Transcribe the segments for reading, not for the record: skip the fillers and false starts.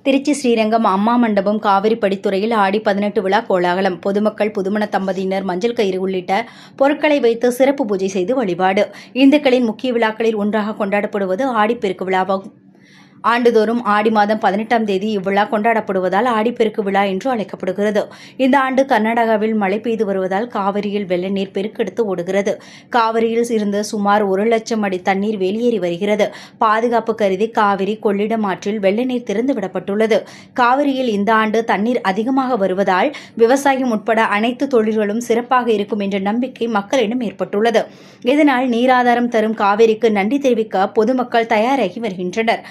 திருச்சி ஸ்ரீரங்கம் அம்மா மண்டபம் காவிரி படித்துறையில் ஆடி 18 விழா கோலாகலம். பொதுமக்கள், புதுமண தம்பதியினர் மஞ்சள் கயிறு உள்ளிட்ட பொருட்களை வைத்து சிறப்பு பூஜை செய்து வழிபாடு. இந்துக்களின் முக்கிய விழாக்களில் ஒன்றாக கொண்டாடப்படுவது ஆடிப்பெருக்கு விழாவாகும். ஆண்டுதோறும் ஆடி மாதம் 18ஆம் தேதி இவ்விழா கொண்டாடப்படுவதால் ஆடிப்பெருக்கு விழா என்று அழைக்கப்படுகிறது. இந்த ஆண்டு கர்நாடகாவில் மழை பெய்து வருவதால் காவிரியில் வெள்ள நீர் பெருக்கெடுத்து ஓடுகிறது. காவிரியில் இருந்து சுமார் 1,00,000 அடி தண்ணீர் வெளியேறி வருகிறது. பாதுகாப்பு கருதி காவிரி கொள்ளிடம் ஆற்றில் வெள்ள நீர் திறந்துவிடப்பட்டுள்ளது. காவிரியில் இந்த ஆண்டு தண்ணீர் அதிகமாக வருவதால் விவசாயம் உட்பட அனைத்து தொழில்களும் சிறப்பாக இருக்கும் என்ற நம்பிக்கை மக்களிடம் ஏற்பட்டுள்ளது. இதனால் நீராதாரம் தரும் காவிரிக்கு நன்றி தெரிவிக்க பொதுமக்கள் தயாராகி வருகின்றனர்.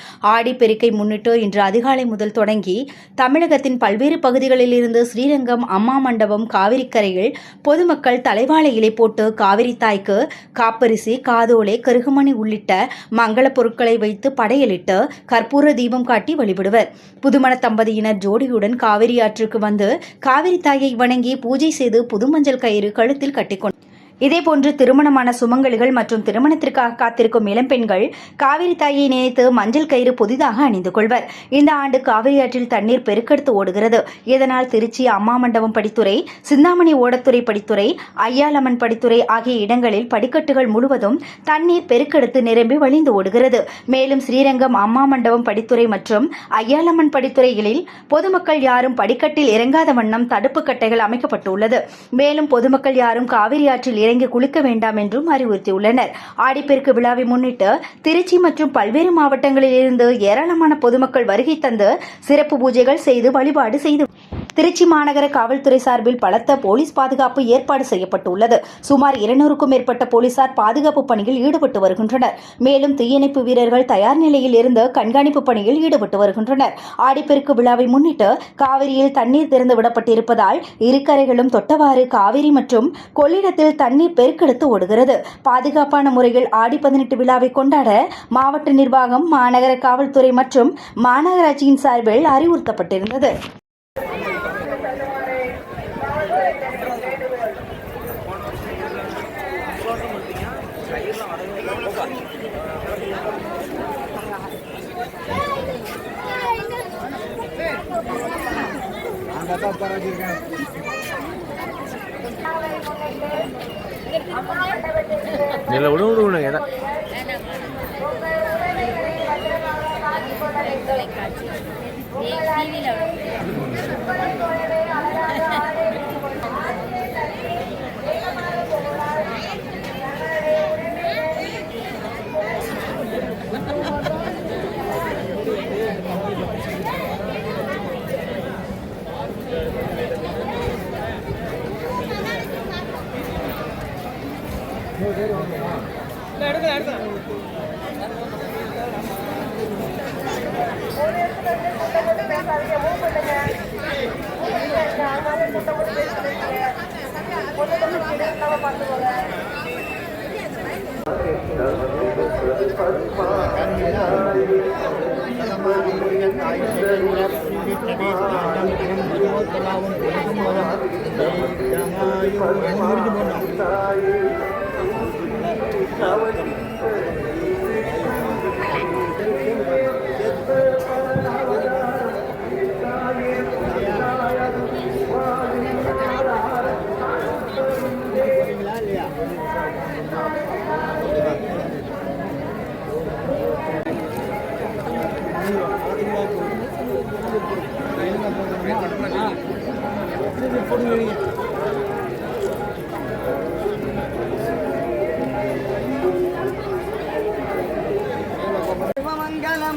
ஆடிப்பெருக்கை முன்னிட்டு இன்று அதிகாலை முதல் தொடங்கி தமிழகத்தின் பல்வேறு பகுதிகளில் இருந்து ஸ்ரீரங்கம் அம்மா மண்டபம் காவிரிக்கரையில் பொதுமக்கள் தலைவாழை இலை போட்டு காவிரி தாய்க்கு காப்பரிசி, காதோலை, கருகுமணி உள்ளிட்ட மங்கள பொருட்களை வைத்து படையலிட்டு கற்பூர தீபம் காட்டி வழிபடுவர். புதுமண தம்பதியினர் ஜோடியுடன் காவிரி ஆற்றுக்கு வந்து காவிரி தாயை வணங்கி பூஜை செய்து புதுமஞ்சள் கயிறு கழுத்தில் கட்டிக்கொண்டார். இதேபோன்று திருமணமான சுமங்கலிகள் மற்றும் திருமணத்திற்காக காத்திருக்கும் இளம்பெண்கள் காவிரி தாயை நினைத்து மஞ்சள் கயிறு புதிதாக அணிந்து கொள்வர். இந்த ஆண்டு காவிரி ஆற்றில் தண்ணீர் பெருக்கெடுத்து ஓடுகிறது. இதனால் திருச்சி அம்மா மண்டபம் படித்துறை, சிந்தாமணி ஓடத்துறை படித்துறை, ஐயாலம்மன் படித்துறை ஆகிய இடங்களில் படிக்கட்டுகள் முழுவதும் தண்ணீர் பெருக்கெடுத்து நிரம்பி வழிந்து ஓடுகிறது. மேலும் ஸ்ரீரங்கம் அம்மா மண்டபம் படித்துறை மற்றும் ஐயாலம்மன் படித்துறைகளில் பொதுமக்கள் யாரும் படிக்கட்டில் இறங்காத வண்ணம் தடுப்பு கட்டைகள் அமைக்கப்பட்டுள்ளது. மேலும் பொதுமக்கள் யாரும் காவிரி ஆற்றில் இறங்கி குளிக்க வேண்டாம் என்றும் அறிவுறுத்தியுள்ளனர். ஆடிப்பெருக்கு விழாவை முன்னிட்டு திருச்சி மற்றும் பல்வேறு மாவட்டங்களில் இருந்து ஏராளமான பொதுமக்கள் வருகை தந்து சிறப்பு பூஜைகள் செய்து வழிபாடு செய்து திருச்சி மாநகர காவல்துறை சார்பில் பலத்த போலீஸ் பாதுகாப்பு ஏற்பாடு செய்யப்பட்டுள்ளது. சுமார் 200க்கும் மேற்பட்ட போலீசார் பாதுகாப்பு பணியில் ஈடுபட்டு வருகின்றனர். மேலும் தீயணைப்பு வீரர்கள் தயார் நிலையில் இருந்து கண்காணிப்பு பணியில் ஈடுபட்டு வருகின்றனர். ஆடிப்பெருக்கு விழாவை முன்னிட்டு காவிரியில் தண்ணீர் திறந்து விடப்பட்டிருப்பதால் இரு கரைகளும் தொட்டவாறு காவிரி மற்றும் கொள்ளிடத்தில் தண்ணீர் பெருக்கெடுத்து ஓடுகிறது. பாதுகாப்பான முறையில் ஆடி 18 விழாவை கொண்டாட மாவட்ட நிர்வாகம், மாநகர காவல்துறை மற்றும் மாநகராட்சியின் சார்பில் அறிவுறுத்தப்பட்டிருந்தது.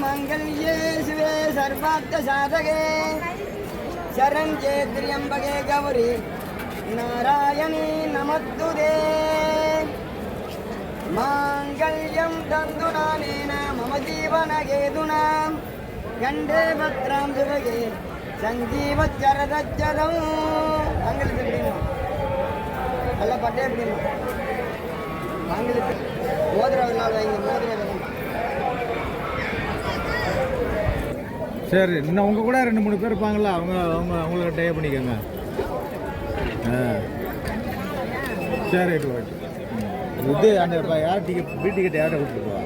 मंगल्ये शिवे सर्वार्थ साधके शरण्ये त्र्यंबके गौरी नारायणी नमस्तुते मांगल्यं तन्तुनानेन मम जीवनहेतुना गण्डे भद्रां सुभगे सञ्जीवच्चरदच्चरं நல்ல பட்டே எப்படிமா ஆங்கிலத்தில் மோதிரம் நாள் வைங்க மோதிரம். சரி, இன்னும் உங்கள் கூட 2-3 பேர் இருப்பாங்களா, அவங்கள டே பண்ணிக்கோங்க. சரி, இது அந்த யார் டிக்கெட், வீட்டுக்கிட்ட யார்கிட்ட கொடுத்துருப்பா?